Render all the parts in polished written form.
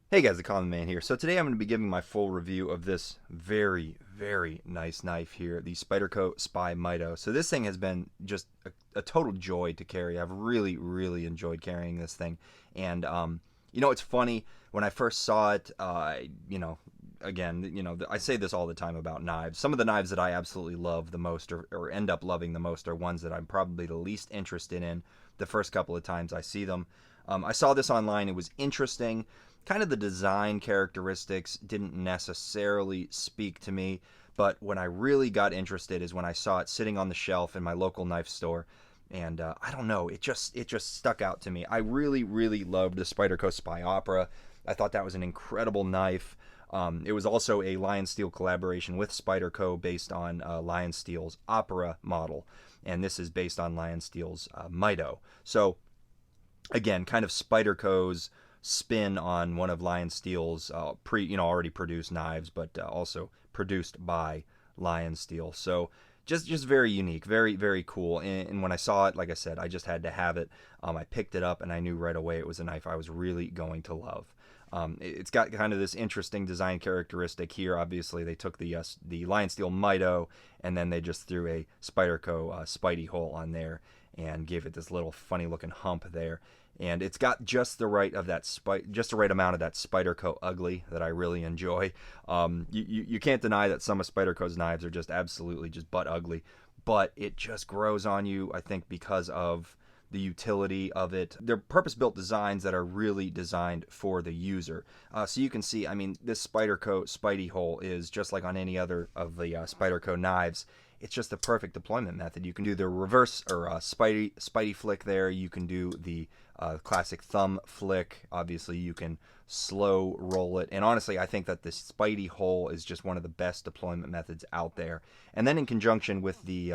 Hey guys, the Common Man here. So today I'm going to be giving my full review of this very nice knife here, the Spyderco SpyMyto. So this thing has been just a total joy to carry. I've really enjoyed carrying this thing. And it's funny when I first saw it. Again, I say this all the time about knives. Some of the knives that I absolutely love the most, or end up loving the most, are ones that I'm probably the least interested in the first couple of times I see them. I saw this online. It was interesting. Kind of the design characteristics didn't necessarily speak to me, but when I really got interested is when I saw it sitting on the shelf in my local knife store, and I don't know, it just stuck out to me. I really loved the Spyderco Spy Opera. I thought that was an incredible knife. It was also a Lionsteel collaboration with Spyderco based on Lionsteel's Opera model, and this is based on Lionsteel's Myto. So again, kind of Spyderco's spin on one of Lionsteel's already produced knives, but also produced by Lionsteel. So just very unique, very cool. And when I saw it, like I said, I just had to have it. I picked it up and I knew right away it was a knife I was really going to love. It's got kind of this interesting design characteristic here. Obviously, they took the Lionsteel Myto and then they just threw a Spyderco Spidey hole on there and gave it this little funny looking hump there. And it's got just the right amount of that Spyderco ugly that I really enjoy. You can't deny that some of Spyderco's knives are just absolutely just butt ugly, but it just grows on you, I think, because of the utility of it. They're purpose-built designs that are really designed for the user. So you can see, I mean, this Spyderco Spidey hole is just like on any other of the Spyderco knives. It's just the perfect deployment method. You can do the reverse or Spidey flick there. You can do the classic thumb flick. Obviously, you can slow roll it. And honestly, I think that the Spidey hole is just one of the best deployment methods out there. And then in conjunction with the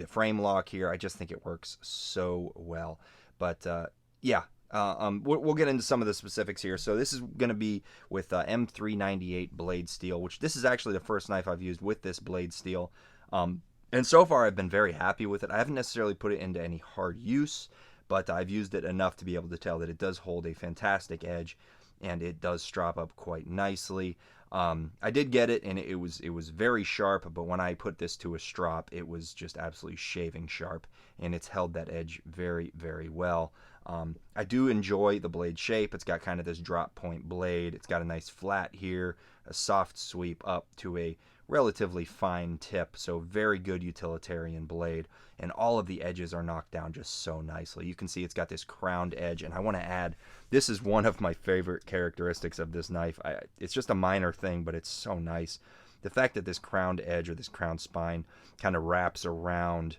frame lock here, I just think it works so well. But yeah. We'll get into some of the specifics here. So this is going to be with M398 blade steel, which this is actually the first knife I've used with this blade steel. And so far I've been very happy with it. I haven't necessarily put it into any hard use, but I've used it enough to be able to tell that it does hold a fantastic edge and it does strop up quite nicely. I did get it and it was very sharp, but when I put this to a strop, it was just absolutely shaving sharp, and it's held that edge very well. I do enjoy the blade shape. It's got kind of this drop point blade. It's got a nice flat here, a soft sweep up to a relatively fine tip, so very good utilitarian blade, and all of the edges are knocked down just so nicely. You can see it's got this crowned edge, and I want to add, this is one of my favorite characteristics of this knife. It's just a minor thing, but it's so nice. The fact that this crowned edge or this crowned spine kind of wraps around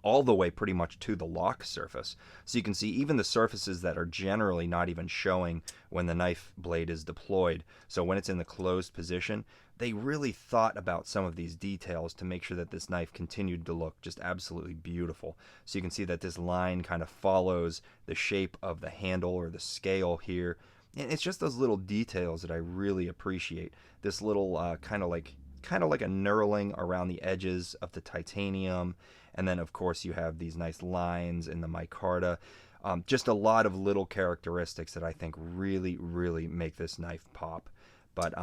all the way pretty much to the lock surface. So you can see even the surfaces that are generally not even showing when the knife blade is deployed. So when it's in the closed position, they really thought about some of these details to make sure that this knife continued to look just absolutely beautiful. So you can see that this line kind of follows the shape of the handle or the scale here. And it's just those little details that I really appreciate. This little kind of like a knurling around the edges of the titanium, and then of course you have these nice lines in the micarta. Just a lot of little characteristics that I think really make this knife pop. But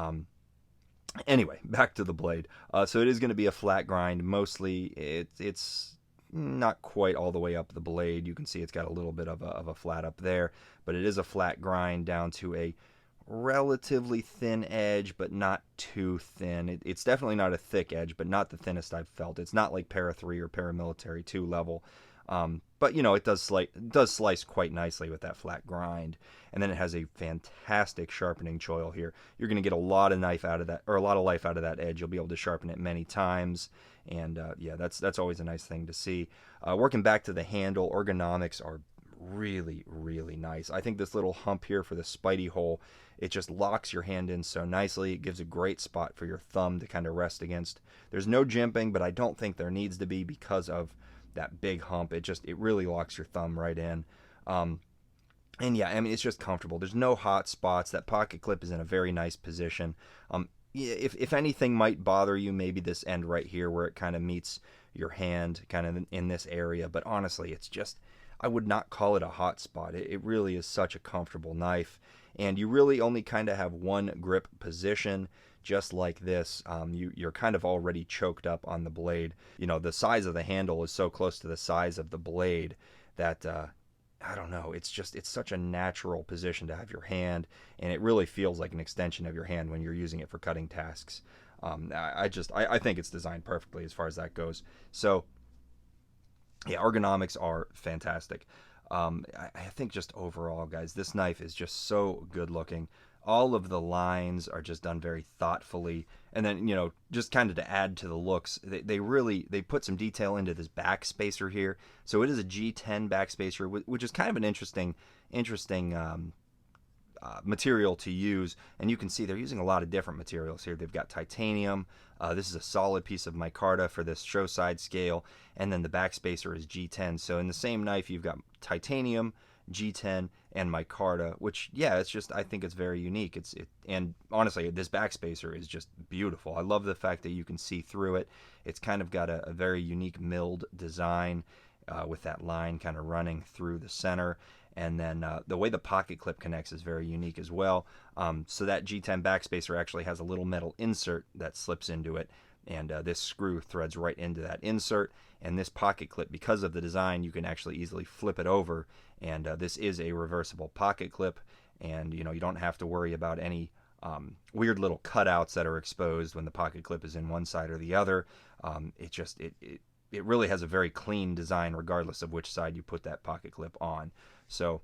anyway, back to the blade. So it is going to be a flat grind. Mostly it's not quite all the way up the blade. You can see it's got a little bit of a flat up there, but it is a flat grind down to a relatively thin edge, but not too thin. It's definitely not a thick edge, but not the thinnest I've felt. It's not like Para 3 or Paramilitary 2 level. But it does slice quite nicely with that flat grind. And then it has a fantastic sharpening choil here. You're going to get a lot of life out of that edge. You'll be able to sharpen it many times. And yeah, that's always a nice thing to see. Working back to the handle, ergonomics are really nice. I think this little hump here for the Spidey hole, it just locks your hand in so nicely. It gives a great spot for your thumb to kind of rest against. There's no jimping, but I don't think there needs to be because of that big hump. It really locks your thumb right in. And yeah, I mean, it's just comfortable. There's no hot spots. That pocket clip is in a very nice position. If anything might bother you, maybe this end right here where it kind of meets your hand, kind of in this area. But honestly, it's just, I would not call it a hot spot. It really is such a comfortable knife. and you really only kind of have one grip position. Just like this, you're kind of already choked up on the blade. You know, the size of the handle is so close to the size of the blade that I don't know. It's such a natural position to have your hand, and it really feels like an extension of your hand when you're using it for cutting tasks. I think it's designed perfectly as far as that goes. So yeah, ergonomics are fantastic. I think just overall, guys, this knife is just so good looking. All of the lines are just done very thoughtfully, and then, you know, just kind of to add to the looks, they put some detail into this backspacer here. So it is a G10 backspacer, which is kind of an interesting material to use, and you can see they're using a lot of different materials here. They've got titanium. This is a solid piece of micarta for this show side scale, and then the backspacer is G10. So in the same knife, you've got titanium, G10, and micarta, which, yeah, it's just, I think it's very unique. And honestly, this backspacer is just beautiful. I love the fact that you can see through it. It's kind of got a very unique milled design with that line kind of running through the center. And then the way the pocket clip connects is very unique as well. So that G10 backspacer actually has a little metal insert that slips into it, and this screw threads right into that insert. And this pocket clip, because of the design, you can actually easily flip it over, and this is a reversible pocket clip, and you know, you don't have to worry about any weird little cutouts that are exposed when the pocket clip is in one side or the other. It really has a very clean design regardless of which side you put that pocket clip on. So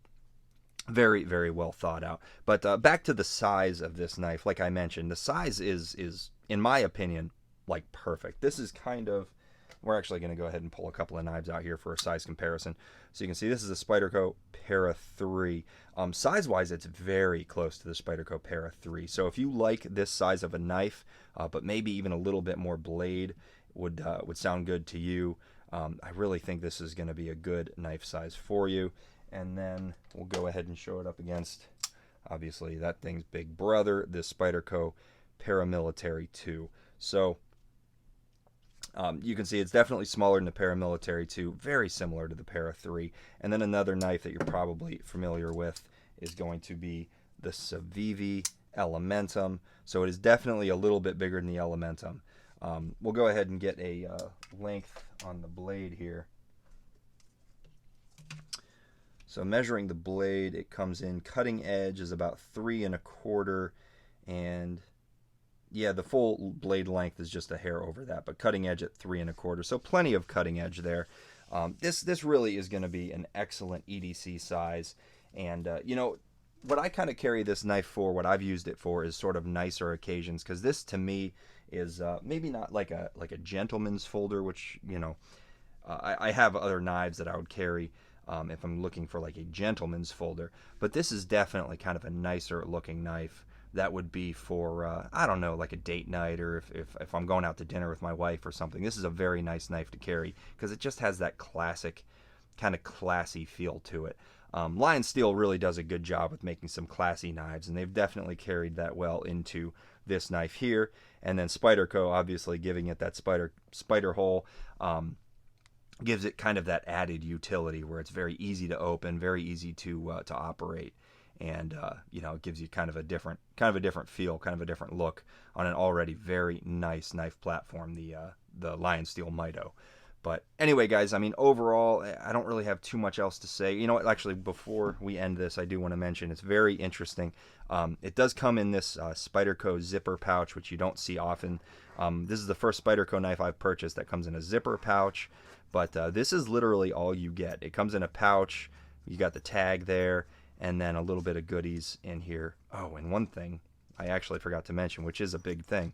very, very well thought out. But back to the size of this knife. Like I mentioned, the size is in my opinion, like perfect. This is kind of, we're actually going to go ahead and pull a couple of knives out here for a size comparison. So you can see this is a Spyderco Para 3. Size-wise, it's very close to the Spyderco Para 3. So if you like this size of a knife, but maybe even a little bit more blade would sound good to you, I really think this is going to be a good knife size for you. And then we'll go ahead and show it up against, obviously, that thing's big brother, this Spyderco Paramilitary 2. So you can see it's definitely smaller than the Paramilitary 2, very similar to the Para 3. And then another knife that you're probably familiar with is going to be the Civivi Elementum. So it is definitely a little bit bigger than the Elementum. We'll go ahead and get a length on the blade here. So measuring the blade, it comes in, cutting edge is about 3 1/4, and yeah, the full blade length is just a hair over that, but cutting edge at 3 1/4, so plenty of cutting edge there. This really is going to be an excellent EDC size, and you know, what I kind of carry this knife for, what I've used it for, is sort of nicer occasions, because this to me is maybe not like a gentleman's folder, which, you know, I have other knives that I would carry if I'm looking for like a gentleman's folder, but this is definitely kind of a nicer looking knife that would be for I don't know, like a date night, or if I'm going out to dinner with my wife or something. This is a very nice knife to carry because it just has that classic kind of classy feel to it. Lionsteel really does a good job with making some classy knives, and they've definitely carried that well into this knife here. And then Spyderco, obviously giving it that spider hole, gives it kind of that added utility where it's very easy to open, very easy to operate, and you know, it gives you kind of a different feel, kind of a different look on an already very nice knife platform, the Lionsteel Myto. But anyway, guys, I mean, overall, I don't really have too much else to say. You know what? Actually, before we end this, I do want to mention it's very interesting. It does come in this Spyderco zipper pouch, which you don't see often. This is the first Spyderco knife I've purchased that comes in a zipper pouch, but this is literally all you get. It comes in a pouch. You got the tag there, and then a little bit of goodies in here. Oh, and one thing I actually forgot to mention, which is a big thing.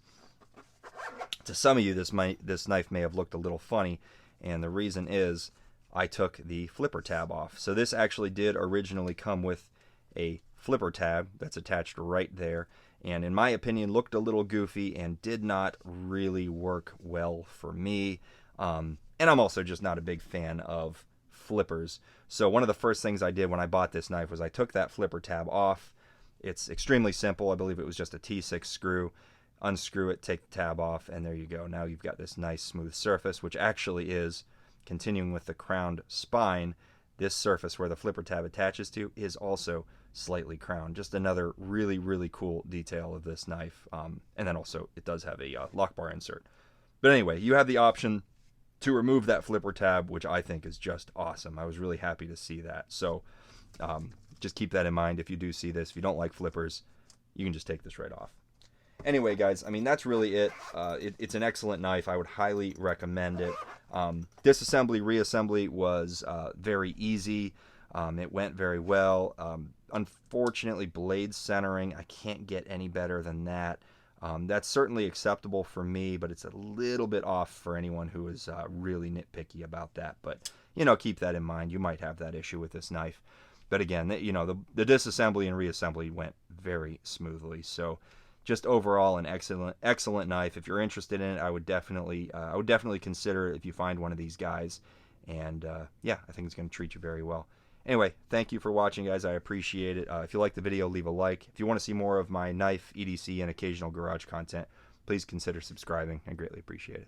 To some of you, this knife may have looked a little funny, and the reason is I took the flipper tab off. So this actually did originally come with a flipper tab that's attached right there, and in my opinion looked a little goofy and did not really work well for me. And I'm also just not a big fan of flippers. So one of the first things I did when I bought this knife was I took that flipper tab off. It's extremely simple. I believe it was just a T6 screw. Unscrew it, take the tab off, and there you go. Now you've got this nice smooth surface, which actually is, continuing with the crowned spine, this surface where the flipper tab attaches to is also slightly crowned. Just another really, really cool detail of this knife. And then also it does have a lock bar insert. But anyway, you have the option to remove that flipper tab, which I think is just awesome. I was really happy to see that. So just keep that in mind if you do see this. If you don't like flippers, you can just take this right off. Anyway, guys, I mean, that's really it. It's an excellent knife. I would highly recommend it. Disassembly, reassembly was very easy. It went very well. Unfortunately, blade centering, I can't get any better than that. That's certainly acceptable for me, but it's a little bit off for anyone who is really nitpicky about that. But, you know, keep that in mind. You might have that issue with this knife. But again, you know, the disassembly and reassembly went very smoothly. So just overall an excellent knife. If you're interested in it, I would definitely consider it if you find one of these guys. And yeah, I think it's going to treat you very well. Anyway, thank you for watching, guys. I appreciate it. If you like the video, leave a like. If you want to see more of my knife, EDC, and occasional garage content, please consider subscribing. I greatly appreciate it.